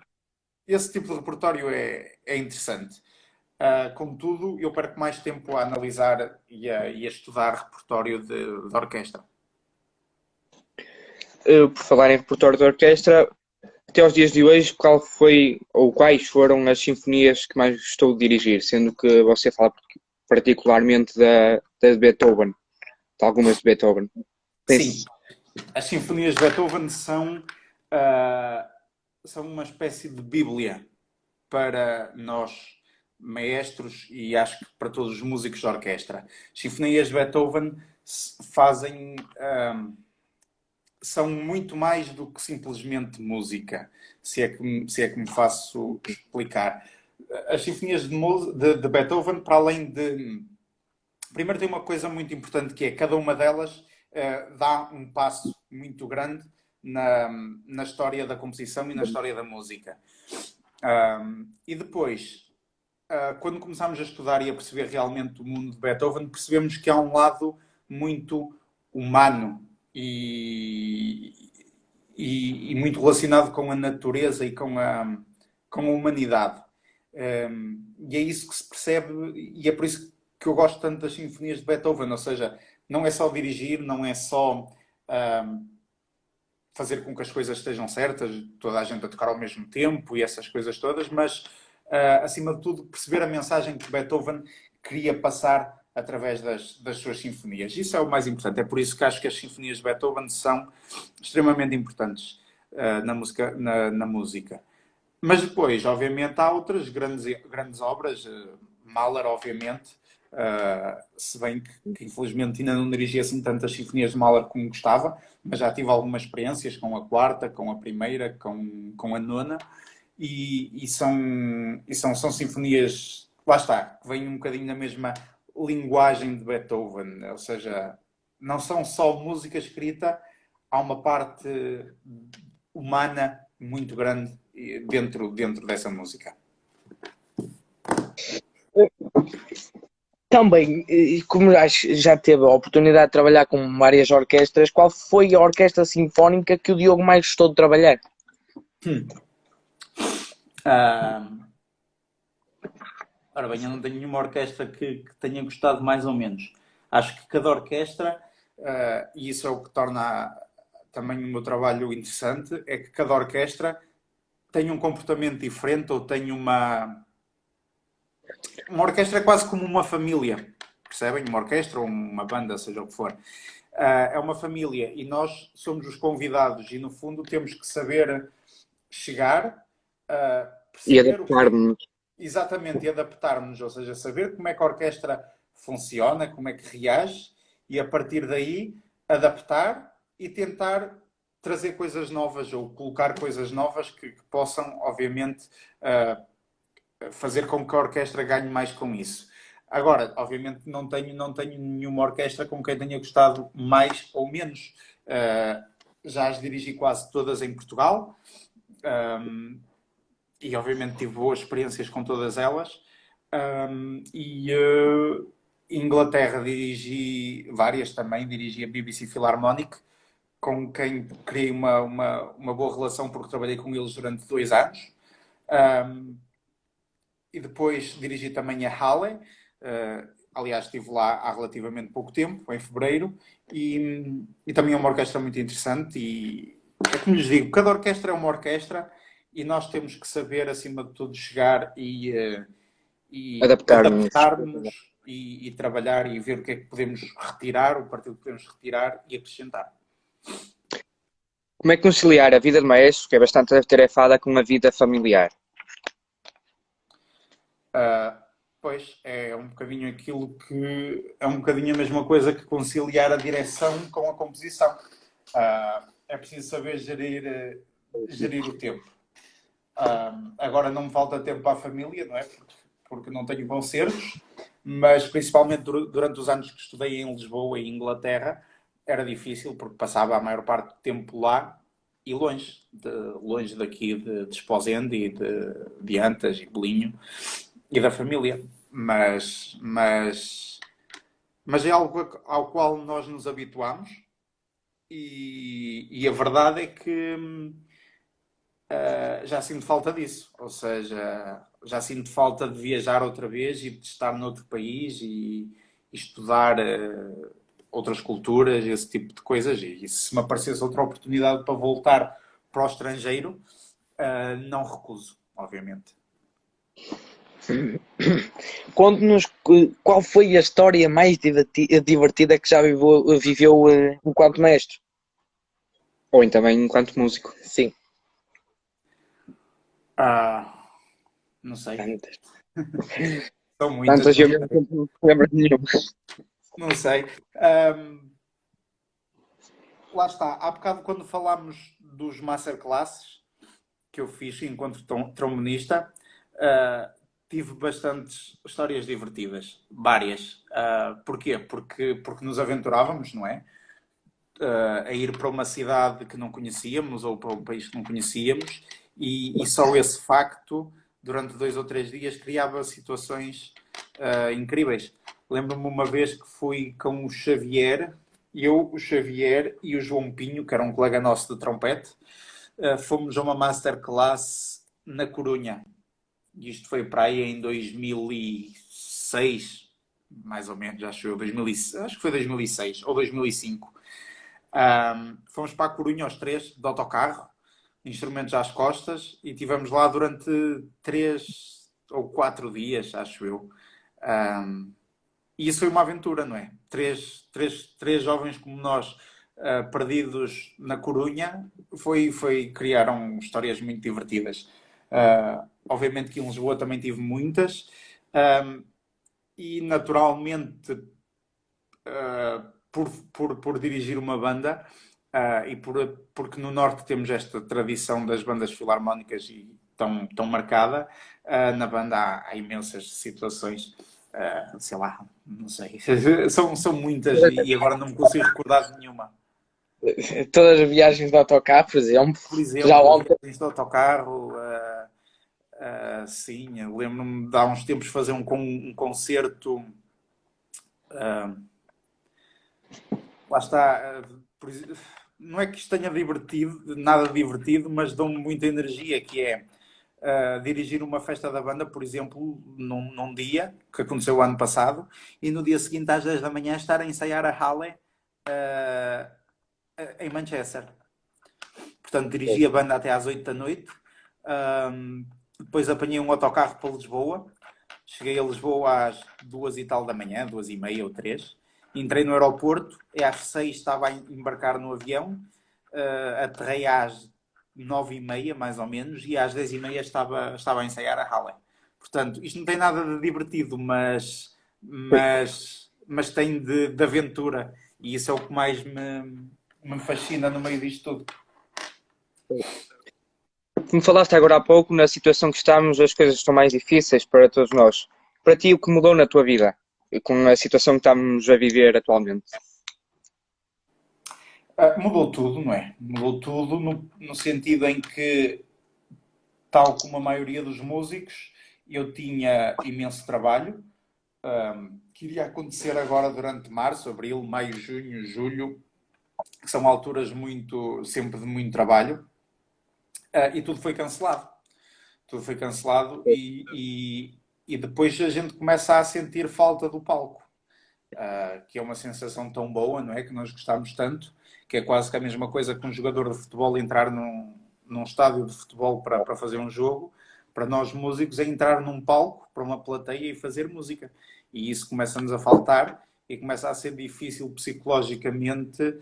Esse tipo de repertório é interessante. Contudo, eu perco mais tempo a analisar e a estudar repertório de orquestra. Por falar em repertório de orquestra, até aos dias de hoje, qual foi ou quais foram as sinfonias que mais gostou de dirigir? Sendo que você fala particularmente da de Beethoven, de algumas de Beethoven. Sim, as sinfonias de Beethoven são uma espécie de bíblia para nós maestros e acho que para todos os músicos de orquestra. As sinfonias de Beethoven são muito mais do que simplesmente música, se é que me faço explicar. As sinfonias de Beethoven, para além de... Primeiro tem uma coisa muito importante que é cada uma delas dá um passo muito grande na história da composição e na história da música. E depois, quando começámos a estudar e a perceber realmente o mundo de Beethoven, percebemos que há um lado muito humano e muito relacionado com a natureza e com a humanidade. E é isso que se percebe, e é por isso que eu gosto tanto das sinfonias de Beethoven, ou seja, não é só dirigir, não é só fazer com que as coisas estejam certas, toda a gente a tocar ao mesmo tempo e essas coisas todas, mas acima de tudo perceber a mensagem que Beethoven queria passar através das suas sinfonias. Isso é o mais importante. É por isso que acho que as sinfonias de Beethoven são extremamente importantes na música. Mas depois, obviamente, há outras grandes obras. Mahler, obviamente, se bem que infelizmente ainda não dirigi assim tantas sinfonias de Mahler como gostava, mas já tive algumas experiências com a quarta, com a primeira, com a nona, e são sinfonias lá está, vem um bocadinho na mesma linguagem de Beethoven, ou seja, não são só música escrita, há uma parte humana muito grande dentro dessa música. Também, como já teve a oportunidade de trabalhar com várias orquestras, qual foi a orquestra sinfónica que o Diogo mais gostou de trabalhar? Ora bem, eu não tenho nenhuma orquestra que tenha gostado mais ou menos. Acho que cada orquestra, e isso é o que torna também o meu trabalho interessante, é que cada orquestra tem um comportamento diferente ou tem uma orquestra é quase como uma família, percebem? Uma orquestra ou uma banda, seja o que for. É uma família e nós somos os convidados e, no fundo, temos que saber chegar, E perceber adaptar-nos. exatamente, e adaptar-nos, ou seja, saber como é que a orquestra funciona, como é que reage e, a partir daí, adaptar e tentar trazer coisas novas ou colocar coisas novas que possam, obviamente, fazer com que a orquestra ganhe mais com isso. Agora, obviamente, não tenho nenhuma orquestra com quem tenha gostado mais ou menos. Já as dirigi quase todas em Portugal e, obviamente, tive boas experiências com todas elas. Inglaterra dirigi várias também, dirigi a BBC Philharmonic, com quem criei uma boa relação porque trabalhei com eles durante 2 anos. E depois dirigi também a Halle. Aliás, estive lá há relativamente pouco tempo, em fevereiro, e também é uma orquestra muito interessante. E é como lhes digo, cada orquestra é uma orquestra e nós temos que saber, acima de tudo, chegar e adaptar-nos e trabalhar e ver o que é que podemos retirar, o partido que podemos retirar e acrescentar. Como é que conciliar a vida de maestro, que é bastante atarefada, com a vida familiar? Pois, é um bocadinho aquilo que... É um bocadinho a mesma coisa que conciliar a direção com a composição. É preciso saber gerir o tempo. Agora não me falta tempo para a família, não é? Porque não tenho concertos, mas principalmente durante os anos que estudei em Lisboa e Inglaterra, era difícil porque passava a maior parte do tempo lá e longe daqui de Esposende e de Antas e Belinho e da família. Mas é algo ao qual nós nos habituamos e a verdade é que já sinto falta disso. Ou seja, já sinto falta de viajar outra vez e de estar noutro país e estudar outras culturas, esse tipo de coisas. E se me aparecesse outra oportunidade para voltar para o estrangeiro, não recuso, obviamente. Conte-nos qual foi a história mais divertida que já viveu enquanto mestre. Ou também enquanto músico. Sim. Não sei. Tantas. São muitas. Tantas eu não me lembro de nenhuma. Não sei. Lá está. Há bocado, quando falámos dos masterclasses que eu fiz enquanto trombonista, tive bastantes histórias divertidas. Várias. Porquê? Porque nos aventurávamos, não é? A ir para uma cidade que não conhecíamos ou para um país que não conhecíamos e só esse facto, durante 2 ou 3 dias, criava situações incríveis. Lembro-me uma vez que fui com o Xavier, o Xavier e o João Pinho, que era um colega nosso de trompete, fomos a uma masterclass na Corunha. E isto foi para aí em 2006, mais ou menos, acho que foi 2006 ou 2005. Fomos para a Corunha os 3, de autocarro, instrumentos às costas, e estivemos lá durante 3 ou 4 dias, acho eu. E isso foi uma aventura, não é? Três jovens como nós, perdidos na Corunha, criaram histórias muito divertidas. Obviamente que em Lisboa também tive muitas, e naturalmente por dirigir uma banda, e porque no Norte temos esta tradição das bandas filarmónicas tão marcada. Na banda há imensas situações, sei lá, não sei. São muitas e agora não me consigo recordar de nenhuma. Todas as viagens de autocarro, por exemplo. Por Já exemplo, ontem. viagens de autocarro, sim, eu lembro-me de há uns tempos fazer um concerto, lá está, não é que isto tenha divertido, nada divertido, mas dão-me muita energia, que é dirigir uma festa da banda, por exemplo, num dia, que aconteceu o ano passado, e no dia seguinte às 10 da manhã estar a ensaiar a Halle em Manchester. Portanto, dirigi a banda até às 8 da noite. Depois apanhei um autocarro para Lisboa. Cheguei a Lisboa às 2 e tal da manhã, 2 e meia ou 3. Entrei no aeroporto e às 6 estava a embarcar no avião. Aterrei às 9 e meia, mais ou menos, e às 10 e meia estava a ensaiar a Halle. Portanto, isto não tem nada de divertido, mas tem de aventura. E isso é o que mais me fascina no meio disto tudo. Como falaste agora há pouco, na situação que estamos, as coisas estão mais difíceis para todos nós. Para ti, o que mudou na tua vida com a situação que estamos a viver atualmente? Mudou tudo, não é? Mudou tudo no sentido em que, tal como a maioria dos músicos, eu tinha imenso trabalho, que iria acontecer agora durante março, abril, maio, junho, julho, que são alturas sempre de muito trabalho, e tudo foi cancelado. Tudo foi cancelado e depois a gente começa a sentir falta do palco, que é uma sensação tão boa, não é? Que nós gostamos tanto, que é quase que a mesma coisa que um jogador de futebol entrar num estádio de futebol para fazer um jogo. Para nós músicos é entrar num palco, para uma plateia e fazer música. E isso começa-nos a faltar e começa a ser difícil psicologicamente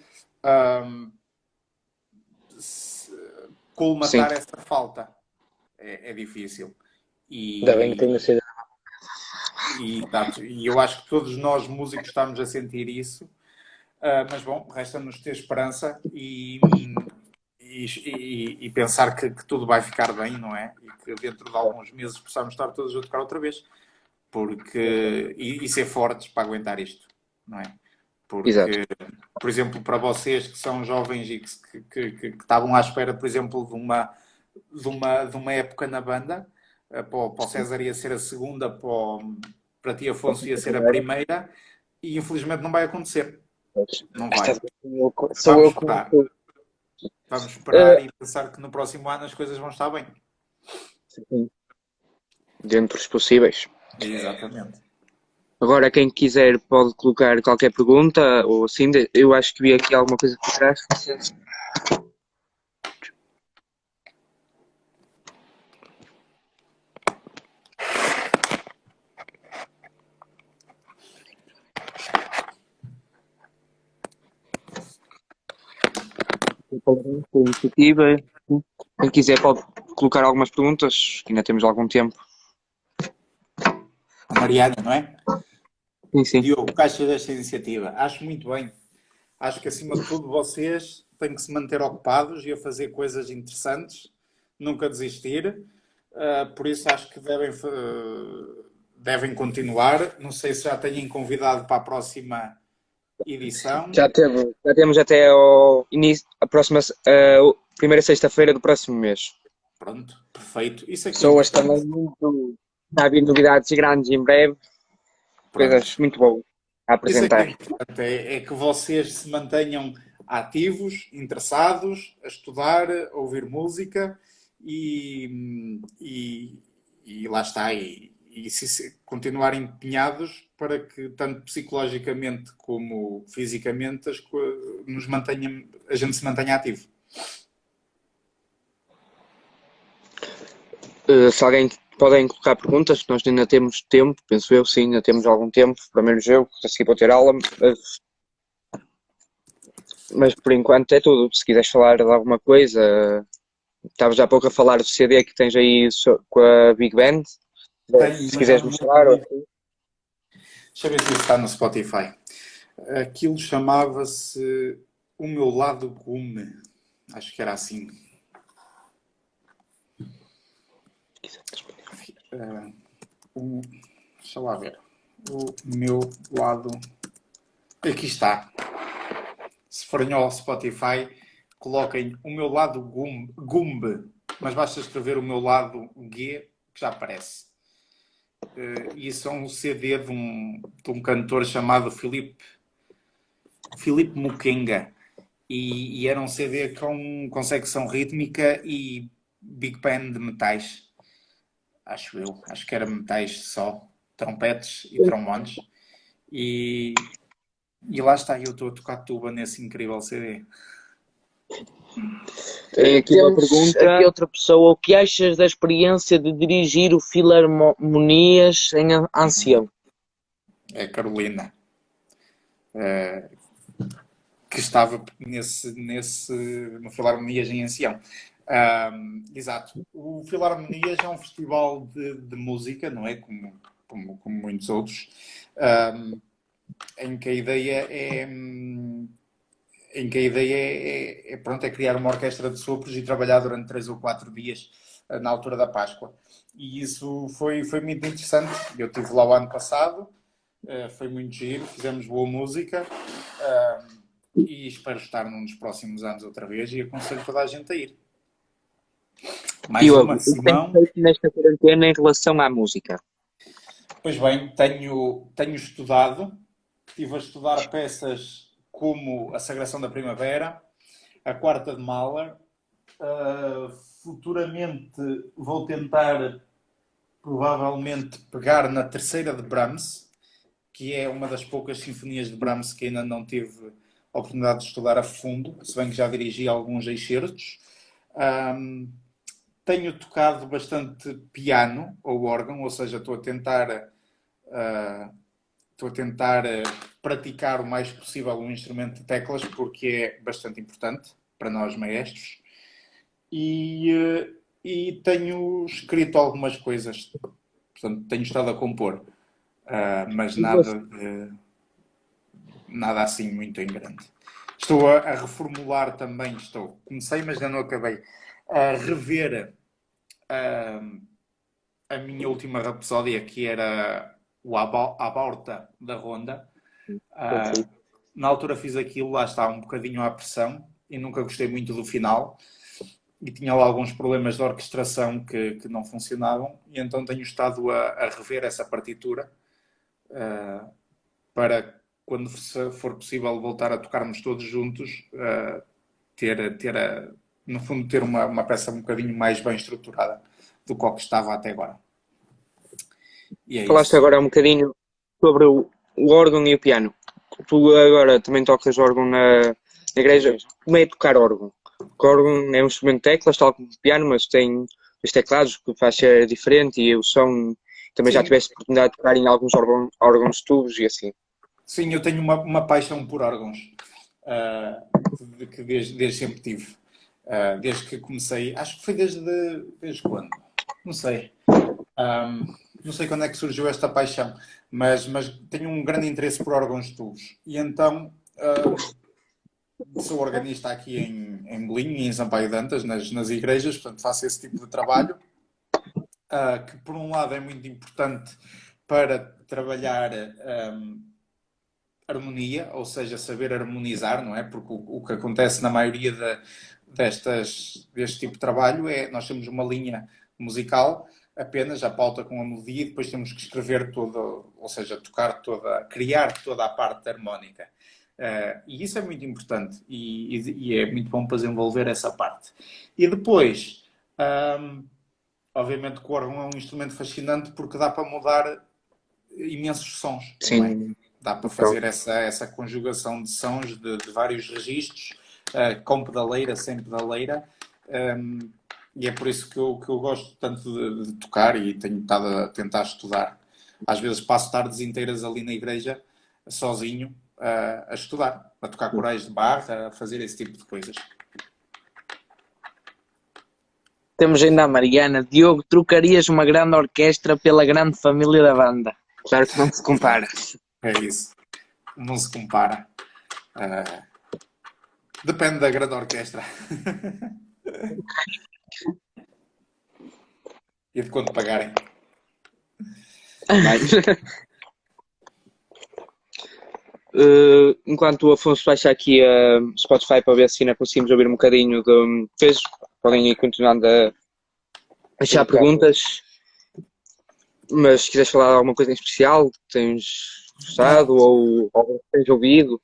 colmatar Sim. essa falta. É difícil. Ainda bem que tenho sido. E eu acho que todos nós músicos estamos a sentir isso. Mas bom, resta-nos ter esperança e pensar que tudo vai ficar bem, não é? E que dentro de alguns meses possamos estar todos a tocar outra vez. E ser fortes para aguentar isto, não é? Porque, Exato. por exemplo, para vocês que são jovens e que estavam à espera, por exemplo, de uma época na banda, para o César ia ser a segunda, para ti, Afonso, ia ser a primeira, e infelizmente não vai acontecer. Não vai. Vamos esperar e pensar que no próximo ano as coisas vão estar bem. Dentro dos possíveis. Exatamente. Agora, quem quiser pode colocar qualquer pergunta ou assim. Eu acho que vi aqui alguma coisa por trás. Iniciativa. Quem quiser pode colocar algumas perguntas, que ainda temos algum tempo. A Mariana, não é? Sim. Diogo, o que achas desta iniciativa? Acho muito bem. Acho que, acima de tudo, vocês têm que se manter ocupados e a fazer coisas interessantes, nunca desistir. Por isso, acho que devem continuar. Não sei se já têm convidado para a próxima edição. Já temos até ao início, a próxima, primeira sexta-feira do próximo mês. Pronto, perfeito. Isso aqui Pessoas também muito. Está a haver novidades grandes em breve. Coisas muito boas a apresentar. Isso é que vocês se mantenham ativos, interessados, a estudar, a ouvir música e lá está. E se continuarem empenhados para que, tanto psicologicamente como fisicamente, a gente se mantenha ativo. Se alguém podem colocar perguntas, nós ainda temos tempo, penso eu, sim, ainda temos algum tempo, pelo menos eu, a seguir vou ter aula, mas por enquanto é tudo. Se quiseres falar de alguma coisa, estavas há pouco a falar do CD que tens aí com a Big Band, se quiseres mostrar. Deixa eu ver se isso está no Spotify. Aquilo chamava-se O Meu Lado Gume, acho que era assim. Deixa lá ver. O meu lado. Aqui está. Se forem ao Spotify, coloquem o meu lado Gumbe, mas basta escrever o meu lado G, que já aparece. E isso é um CD de um cantor chamado Filipe Mukenga. E era um CD com secção rítmica e big band de metais. Acho eu. Acho que era metais só. Trompetes e trombones. E lá está, eu estou a tocar tuba nesse incrível CD. Tem aqui uma Temos pergunta. aqui outra pessoa. O que achas da experiência de dirigir o Filarmonias em Ancião? É Carolina. Que estava no Filarmonias em Ancião. Exato. O Filarmonias é um festival de música, não é? Como muitos outros, em que a ideia é criar uma orquestra de sopros e trabalhar durante 3 ou 4 dias na altura da Páscoa. E isso foi muito interessante. Eu estive lá o ano passado, foi muito giro, fizemos boa música. E espero estar num dos próximos anos outra vez e aconselho toda a gente a ir. Mais Diogo, uma, o que Simão. tens feito nesta quarentena em relação à música? Pois bem, tenho estudado. Estive a estudar peças como A Sagração da Primavera, A Quarta de Mahler. Futuramente vou tentar, provavelmente, pegar na Terceira de Brahms, que é uma das poucas sinfonias de Brahms que ainda não tive a oportunidade de estudar a fundo, se bem que já dirigi alguns excertos. Tenho tocado bastante piano ou órgão, ou seja, estou a tentar praticar o mais possível um instrumento de teclas, porque é bastante importante para nós maestros. E tenho escrito algumas coisas, portanto, tenho estado a compor, mas nada assim muito em grande. Estou a reformular também, comecei, mas ainda não acabei, a rever a minha última rapsódia, que era o Aborta da Ronda. Na altura fiz aquilo, lá está, um bocadinho à pressão, e nunca gostei muito do final, e tinha lá alguns problemas de orquestração que não funcionavam, e então tenho estado a rever essa partitura para, quando for possível voltar a tocarmos todos juntos, no fundo, ter uma peça um bocadinho mais bem estruturada do que estava até agora. E é Falaste isso. agora um bocadinho sobre o órgão e o piano. Tu agora também tocas órgão na igreja. Como é tocar órgão? O órgão é um instrumento de teclas, tal como o piano, mas tem os teclados que faz ser diferente e o som. Também Sim. já tiveste a oportunidade de tocar em alguns órgãos de tubos e assim. Sim, eu tenho uma paixão por órgãos, que desde sempre tive. Desde que comecei, acho que foi desde quando? Não sei. Não sei quando é que surgiu esta paixão, mas tenho um grande interesse por órgãos de tubos. E então sou organista aqui em Belim e em Sampaio de Antas, nas igrejas, portanto faço esse tipo de trabalho, que por um lado é muito importante para trabalhar harmonia, ou seja, saber harmonizar, não é? Porque o que acontece na maioria deste tipo de trabalho é nós temos uma linha musical, apenas a pauta com a melodia, e depois temos que escrever ou seja, criar toda a parte harmónica. E isso é muito importante e é muito bom para desenvolver essa parte. E depois, obviamente que o órgão é um instrumento fascinante porque dá para mudar imensos sons, Sim. não é? Dá para fazer essa conjugação de sons de vários registros, com pedaleira, sem pedaleira, e é por isso que eu gosto tanto de tocar e tenho estado a tentar estudar. Às vezes passo tardes inteiras ali na igreja, sozinho, a estudar, a tocar corais de barra, a fazer esse tipo de coisas. Temos ainda a Mariana. Diogo, trocarias uma grande orquestra pela grande família da banda? Claro que não se compara. É isso. Não se compara. Depende da grande orquestra. E de quando pagarem. Enquanto o Afonso baixa aqui a Spotify para ver se ainda conseguimos ouvir um bocadinho de peso, podem ir continuando a deixar perguntas. Mas se quiseres falar de alguma coisa em especial que tens gostado ou que tens ouvido.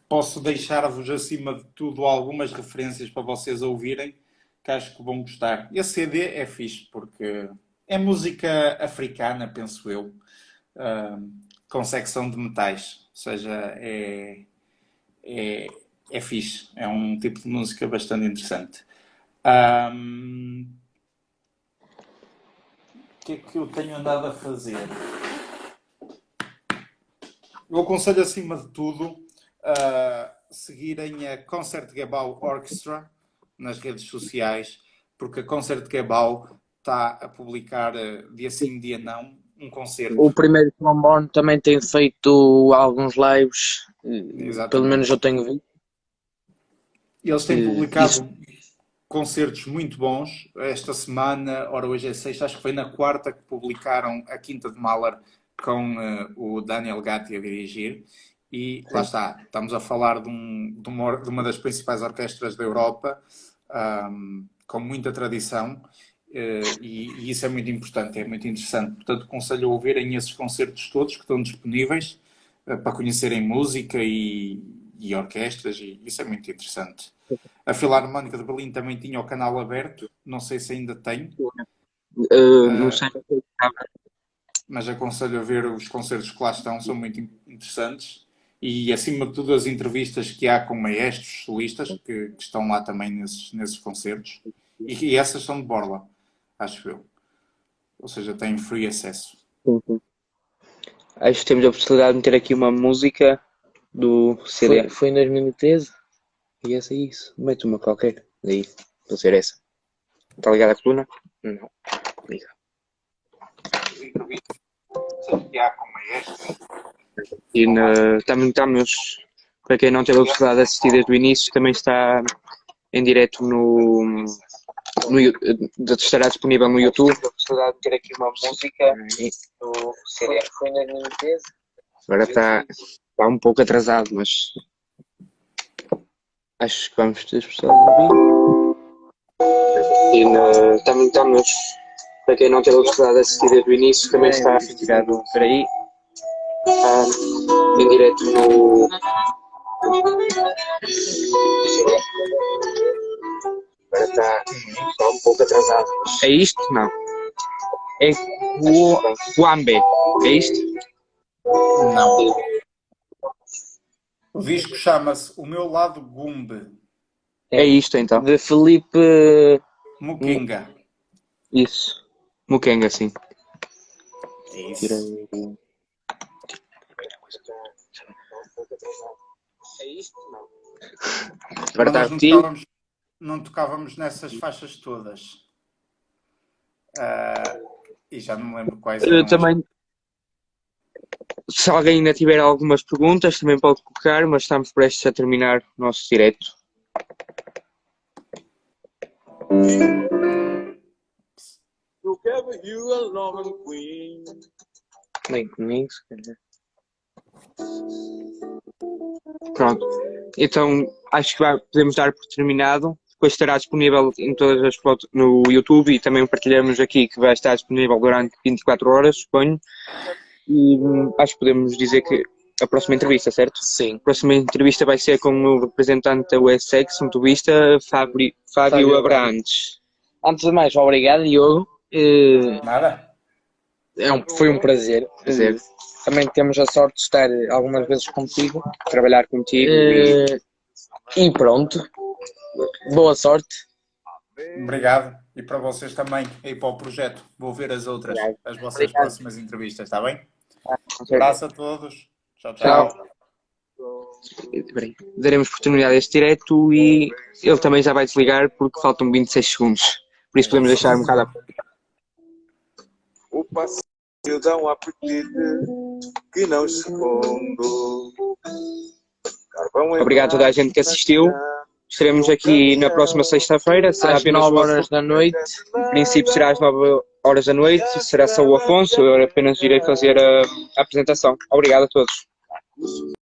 Posso deixar-vos, acima de tudo, algumas referências para vocês ouvirem, que acho que vão gostar. Esse CD é fixe, porque é música africana, penso eu, com secção de metais. Ou seja, é fixe. É um tipo de música bastante interessante. O que é que eu tenho andado a fazer? Eu aconselho, acima de tudo, seguirem a Concertgebouw Orchestra nas redes sociais, porque a Concertgebouw está a publicar, dia sim, dia não, um concerto. O primeiro trombone também tem feito alguns lives, Exatamente. pelo menos eu tenho visto. Eles têm publicado concertos muito bons. Esta semana, ora hoje é sexta, acho que foi na quarta que publicaram a Quinta de Mahler com o Daniel Gatti a dirigir. E lá está, estamos a falar de uma das principais orquestras da Europa, com muita tradição, e isso é muito importante, é muito interessante. Portanto, aconselho a ouvirem esses concertos todos que estão disponíveis para conhecerem música e orquestras, e isso é muito interessante. A Filarmónica de Berlim também tinha o canal aberto, não sei se ainda tem. Não sei. Mas aconselho a ver os concertos que lá estão, são muito interessantes. E, acima de tudo, as entrevistas que há com maestros, solistas, que estão lá também nesses concertos. E essas são de borla, acho eu. Ou seja, têm free acesso. Acho que temos a possibilidade de meter aqui uma música do CD. Foi em 2013? E essa é isso. Mete uma qualquer. Daí, vou ser essa. Está ligada à coluna? Não. Liga. Que há com maestros. E também estamos, para quem não teve a oportunidade de assistir desde o início, também está em direto estará disponível no YouTube. A possibilidade de ter aqui uma música do CD. Foi em 2013? Agora está um pouco atrasado, mas acho que vamos ter possibilidade de ouvir. E também estamos, para quem não teve a oportunidade de assistir desde o início, também está retirado. Espera aí. Em direto no agora está um pouco atrasado. É isto? Não. É Guambe. É isto? Não. O disco chama-se O Meu Lado Gumbe. É isto então. De Felipe Mukinga. Isso. Mukenga, sim. É isso. É isto? Não. Agora Agora nós está não tocávamos nessas faixas todas. E já não me lembro quais eram. Também, se alguém ainda tiver algumas perguntas, também pode colocar, mas estamos prestes a terminar o nosso direto. Nem comigo, se calhar. Pronto, então acho que podemos dar por terminado. Depois estará disponível em todas as fotos no YouTube e também partilhamos aqui que vai estar disponível durante 24 horas, suponho. E acho que podemos dizer que a próxima entrevista, certo? Sim. A próxima entrevista vai ser com o representante da USX, motorista Fábio Abrantes. Antes de mais, obrigado, Diogo. Nada? Foi um prazer. Prazer. Também temos a sorte de estar algumas vezes contigo. Trabalhar contigo E pronto. Boa sorte. Obrigado. E para vocês também, aí para o projeto. Vou ver as outras, as vossas próximas entrevistas, está bem? Um abraço a todos. Tchau, tchau. Daremos oportunidade a este direto e ele também já vai desligar porque faltam 26 segundos. Por isso podemos deixar um bocado a... O passeio dá um apetite que não escondo. Obrigado a toda a gente que assistiu. Estaremos aqui na próxima sexta-feira, será Às apenas 9 horas da noite. Em princípio será às 9 horas da noite, será só o Afonso, eu apenas irei fazer a apresentação. Obrigado a todos.